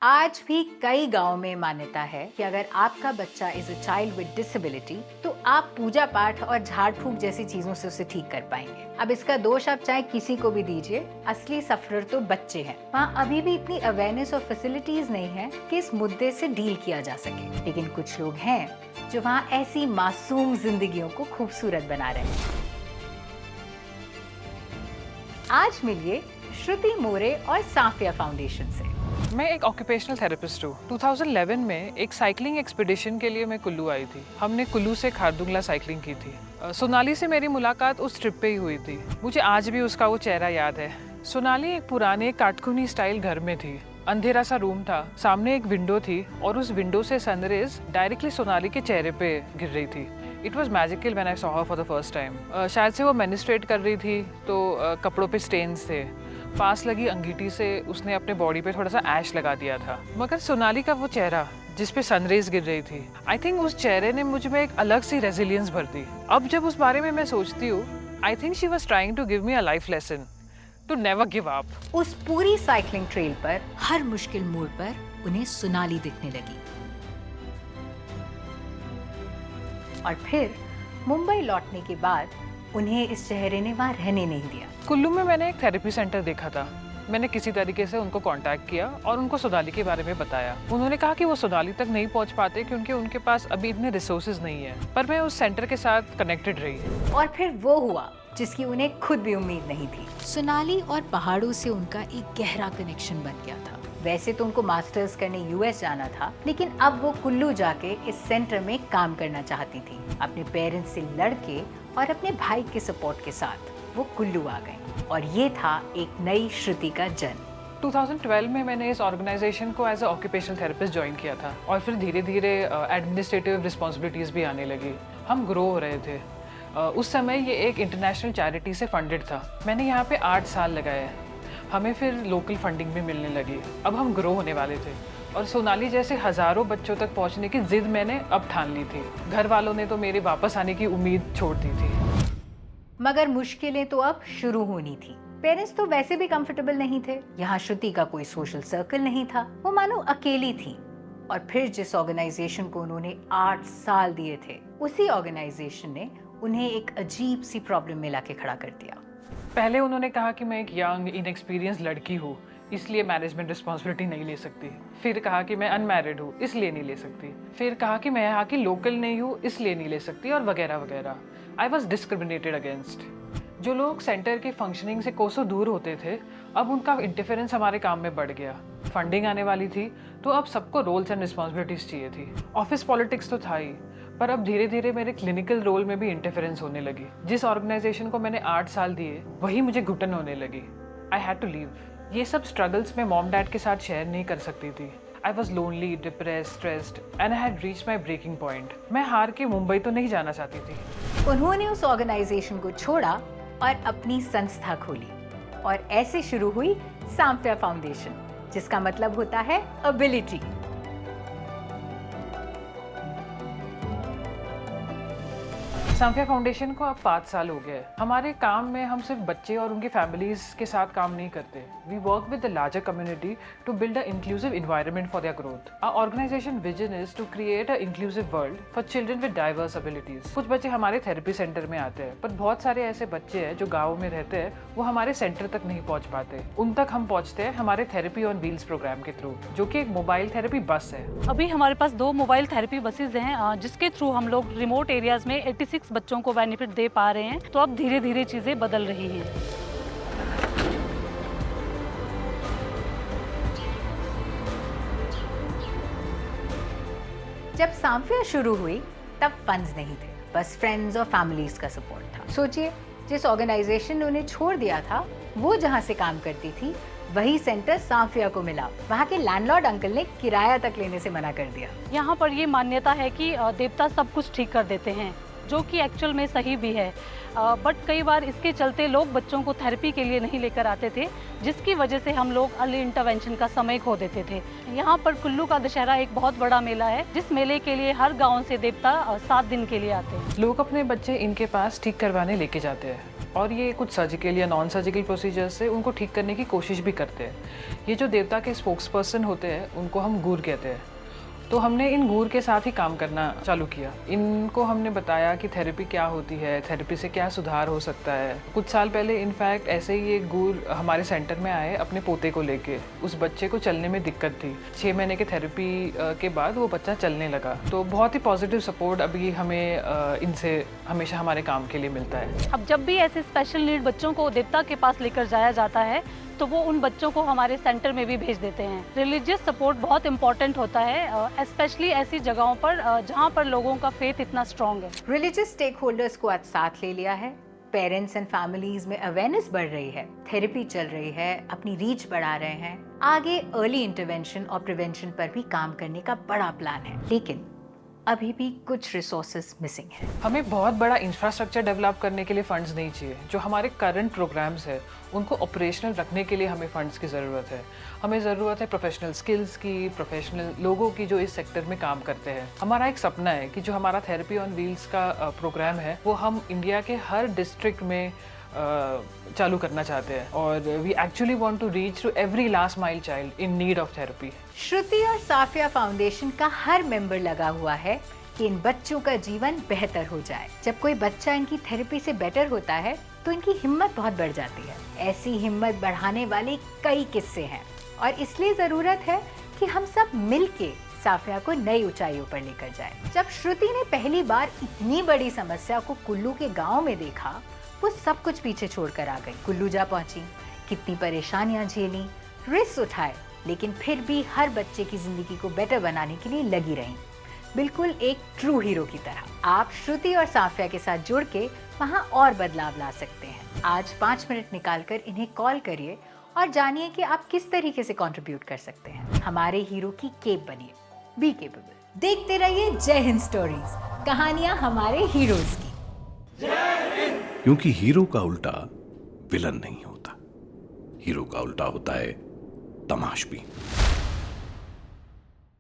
आज भी कई गांव में मान्यता है कि अगर आपका बच्चा is a child with disability तो आप पूजा पाठ और झाड़ फूक जैसी चीजों से उसे ठीक कर पाएंगे। अब इसका दोष आप चाहे किसी को भी दीजिए, असली सफरर तो बच्चे हैं। वहाँ अभी भी इतनी अवेयरनेस और फैसिलिटीज नहीं है कि इस मुद्दे से डील किया जा सके, लेकिन कुछ लोग हैं जो वहाँ ऐसी मासूम जिंदगियों को खूबसूरत बना रहे हैं। आज मिलिए श्रुति मोरे और साफिया फाउंडेशन से। मैं एक ऑक्यूपेशनल थेरेपिस्ट हूँ। 2011 में एक साइकिलिंग एक्सपीडिशन के लिए मैं कुल्लू आई थी। हमने कुल्लू से खारदुंगला साइकिलिंग की थी। सोनाली से मेरी मुलाकात उस ट्रिप पे ही हुई थी। मुझे आज भी उसका वो चेहरा याद है। सोनाली एक पुराने कार्टूनी स्टाइल घर में थी। अंधेरा सा रूम था, सामने एक विंडो थी और उस विंडो से सनरेज डायरेक्टली सोनाली के चेहरे पे गिर रही थी। It was magical when I saw her for the first time. शायद से वो मेनिस्ट्रेट कर रही थी तो कपड़ों पे स्टेन्स थे। पास लगी अंगीठी से उसने अपने बॉडी पे थोड़ा सा ऐश लगा दिया था। मगर सोनाली का वो चेहरा जिस पे सनरेज गिर रही थी, आई थिंक उस चेहरे ने मुझ में एक अलग सी रेजिलियंस भर दी। अब जब उस बारे में मैं सोचती हूँ, I think she was trying to give me a life lesson to never give up. उस पूरी साइकिलिंग ट्रेल पर हर मुश्किल मोड़ पर उन्हें सोनाली दिखने लगी और फिर मुंबई लौटने के बाद उन्हें इस चेहरे ने वहाँ रहने नहीं दिया। कुल्लू में मैंने एक थेरेपी सेंटर देखा था। मैंने किसी तरीके से उनको कांटेक्ट किया और उनको सोनाली के बारे में बताया। उन्होंने कहा कि वो सोनाली तक नहीं पहुंच पाते क्योंकि उनके पास अभी इतने रिसोर्सेज नहीं है, पर मैं उस सेंटर के साथ कनेक्टेड रही। और फिर वो हुआ जिसकी उन्हें खुद भी उम्मीद नहीं थी। सोनाली और पहाड़ों से उनका एक गहरा कनेक्शन बन गया था। वैसे तो उनको मास्टर्स करने यूएस जाना था, लेकिन अब वो कुल्लू जाके इस सेंटर में काम करना चाहती थी। अपने पेरेंट्स से लड़के और अपने भाई के सपोर्ट के साथ वो कुल्लू आ गए और ये था एक नई श्रुति का जन्म। 2012 में मैंने इस ऑर्गेनाइजेशन को as a occupational therapist join किया था और फिर धीरे धीरे एडमिनिस्ट्रेटिव रिस्पॉन्सिबिलिटीज़ भी आने लगी। हम ग्रो हो रहे थे। उस समय ये एक इंटरनेशनल चैरिटी से फंडेड था। मैंने यहाँ पे 8 साल लगाए। हमें फिर लोकल फंडिंग भी मिलने लगी। अब हम ग्रो होने वाले थे और सोनाली जैसे हज़ारों बच्चों तक पहुँचने की जिद मैंने अब ठान ली थी। घर वालों ने तो मेरे वापस आने की उम्मीद छोड़ दी थी। मगर मुश्किलें तो अब शुरू होनी थी। पेरेंट्स तो वैसे भी कंफर्टेबल नहीं थे। यहाँ श्रुति का कोई सोशल सर्कल नहीं था। वो मानो अकेली थी। और फिर जिस ऑर्गेनाइजेशन को उन्होंने 8 साल दिए थे, उसी ऑर्गेनाइजेशन ने उन्हें एक अजीब सी प्रॉब्लम में लाके खड़ा कर दिया। पहले उन्होंने कहा कि मैं एक यंग इनएक्सपीरियंस लड़की हूँ, इसलिए मैनेजमेंट रिस्पॉन्सिबिलिटी नहीं ले सकती। फिर कहा कि मैं अनमैरिड हूँ, इसलिए नहीं ले सकती। फिर कहा कि मैं यहाँ की लोकल नहीं हूँ, इसलिए नहीं ले सकती, और वगैरह वगैरह। I was discriminated against. जो लोग सेंटर के फंक्शनिंग से कोसों दूर होते थे, अब उनका इंटरफेरेंस हमारे काम में बढ़ गया। फंडिंग आने वाली थी तो अब सबको रोल्स एंड रिस्पॉन्सिबिलिटीज चाहिए थी। ऑफिस पॉलिटिक्स तो था ही, पर अब धीरे धीरे मेरे क्लिनिकल रोल में भी इंटरफेरेंस होने लगी। जिस ऑर्गेनाइजेशन को मैंने 8 साल दिए, वही मुझे घुटन होने लगी। I had to leave. ये सब स्ट्रगल्स मैं मॉम डैड के साथ शेयर नहीं कर सकती थी। I was lonely, depressed, stressed and I had reached my breaking point. मैं हार के मुंबई तो नहीं जाना चाहती थी। उन्होंने उस ऑर्गेनाइजेशन को छोड़ा और अपनी संस्था खोली और ऐसे शुरू हुई साफिया फाउंडेशन, जिसका मतलब होता है एबिलिटी। साफिया फाउंडेशन को अब 5 साल हो गए। हमारे काम में हम सिर्फ बच्चे और उनकी फैमिलीज के साथ काम नहीं करते। We work with the larger community to build a inclusive environment for their growth. Our organisation vision is to create a inclusive world for children with diverse abilities. कुछ बच्चे हमारे थेरेपी सेंटर में आते हैं, पर बहुत सारे ऐसे बच्चे हैं जो गाँव में रहते हैं, वो हमारे सेंटर तक नहीं पहुँच पाते। उन तक हम पहुँचते हैं हमारे थेरेपी ऑन व्हील्स प्रोग्राम के थ्रू, जो कि एक मोबाइल थेरेपी बस है। अभी हमारे पास 2 मोबाइल थेरेपी बसेज हैं, जिसके थ्रू हम लोग रिमोट एरियाज में 86 बच्चों को बेनिफिट दे पा रहे हैं। तो अब धीरे धीरे चीज़ें बदल रही हैं। जब साफिया शुरू हुई तब फंड्स नहीं थे, बस फ्रेंड्स और फैमिलीज का सपोर्ट था। सोचिए, जिस ऑर्गेनाइजेशन ने उन्हें छोड़ दिया था, वो जहाँ से काम करती थी, वही सेंटर साफिया को मिला। वहाँ के लैंडलॉर्ड अंकल ने किराया तक लेने से मना कर दिया। यहाँ पर ये मान्यता है कि देवता सब कुछ ठीक कर देते हैं, जो कि एक्चुअल में सही भी है। बट कई बार इसके चलते लोग बच्चों को थेरेपी के लिए नहीं लेकर आते थे, जिसकी वजह से हम लोग अर्ली इंटरवेंशन का समय खो देते थे। यहाँ पर कुल्लू का दशहरा एक बहुत बड़ा मेला है, जिस मेले के लिए हर गांव से देवता 7 दिन के लिए आते हैं। लोग अपने बच्चे इनके पास ठीक करवाने लेके जाते हैं। और ये कुछ सर्जिकल या नॉन सर्जिकल प्रोसीजर्स से उनको ठीक करने की कोशिश भी करते हैं। ये जो देवता के स्पोक्स पर्सन होते हैं उनको हम गूर कहते हैं। तो हमने इन गूर के साथ ही काम करना चालू किया। इनको हमने बताया कि थेरेपी क्या होती है, थेरेपी से क्या सुधार हो सकता है। कुछ साल पहले इनफैक्ट ऐसे ही एक गूर हमारे सेंटर में आए अपने पोते को लेके। उस बच्चे को चलने में दिक्कत थी। 6 महीने के थेरेपी के बाद वो बच्चा चलने लगा। तो बहुत ही पॉजिटिव सपोर्ट अभी हमें इनसे हमेशा हमारे काम के लिए मिलता है। अब जब भी ऐसे स्पेशल नीड बच्चों को देवता के पास लेकर जाया जाता है तो वो उन बच्चों को हमारे सेंटर में भी भेज देते हैं। रिलीजियस सपोर्ट बहुत इंपॉर्टेंट होता है, स्पेशली ऐसी जगहों पर जहाँ पर लोगों का फेथ इतना स्ट्रॉन्ग है। रिलीजियस स्टेक होल्डर्स को आज साथ ले लिया है। पेरेंट्स एंड फैमिलीज में अवेयरनेस बढ़ रही है, थेरेपी चल रही है, अपनी रीच बढ़ा रहे हैं। आगे अर्ली इंटरवेंशन और प्रिवेंशन पर भी काम करने का बड़ा प्लान है, लेकिन अभी भी कुछ रिसोर्सेज मिसिंग है। हमें बहुत बड़ा इंफ्रास्ट्रक्चर डेवलप करने के लिए फंड्स नहीं चाहिए। जो हमारे करंट प्रोग्राम्स है उनको ऑपरेशनल रखने के लिए हमें फंड्स की ज़रूरत है। हमें ज़रूरत है प्रोफेशनल स्किल्स की, प्रोफेशनल लोगों की जो इस सेक्टर में काम करते हैं। हमारा एक सपना है कि जो हमारा थेरेपी ऑन व्हील्स का प्रोग्राम है वो हम इंडिया के हर डिस्ट्रिक्ट में चालू करना चाहते हैं। और we actually want to reach to every last mile child in need of therapy. Shruti और साफिया फाउंडेशन का हर मेंबर लगा हुआ है कि इन बच्चों का जीवन बेहतर हो जाए। जब कोई बच्चा इनकी थेरेपी से बेटर होता है तो इनकी हिम्मत बहुत बढ़ जाती है। ऐसी हिम्मत बढ़ाने वाले कई किस्से हैं और इसलिए जरूरत है कि हम सब मिलके साफिया को नई ऊंचाइयों पर लेकर जाएं। जब श्रुति ने पहली बार इतनी बड़ी समस्या को कुल्लू के गांव में देखा, वो सब कुछ पीछे छोड़कर आ गई। कुल्लू जा पहुंची, कितनी परेशानियां झेली, रिस्क उठाए, लेकिन फिर भी हर बच्चे की जिंदगी को बेटर बनाने के लिए लगी रही, बिल्कुल एक ट्रू हीरो की तरह। आप श्रुति और साफिया के साथ जुड़ के वहाँ और बदलाव ला सकते हैं। आज 5 मिनट निकालकर इन्हें कॉल करिए और जानिए कि आप किस तरीके से कंट्रीब्यूट कर सकते हैं। हमारे हीरो की केप बनिए। Be capable. देखते रहिए जय हिंद स्टोरीज, कहानियां हमारे हीरोज की। क्योंकि हीरो का उल्टा विलन नहीं होता, हीरो का उल्टा होता है तमाशबीन।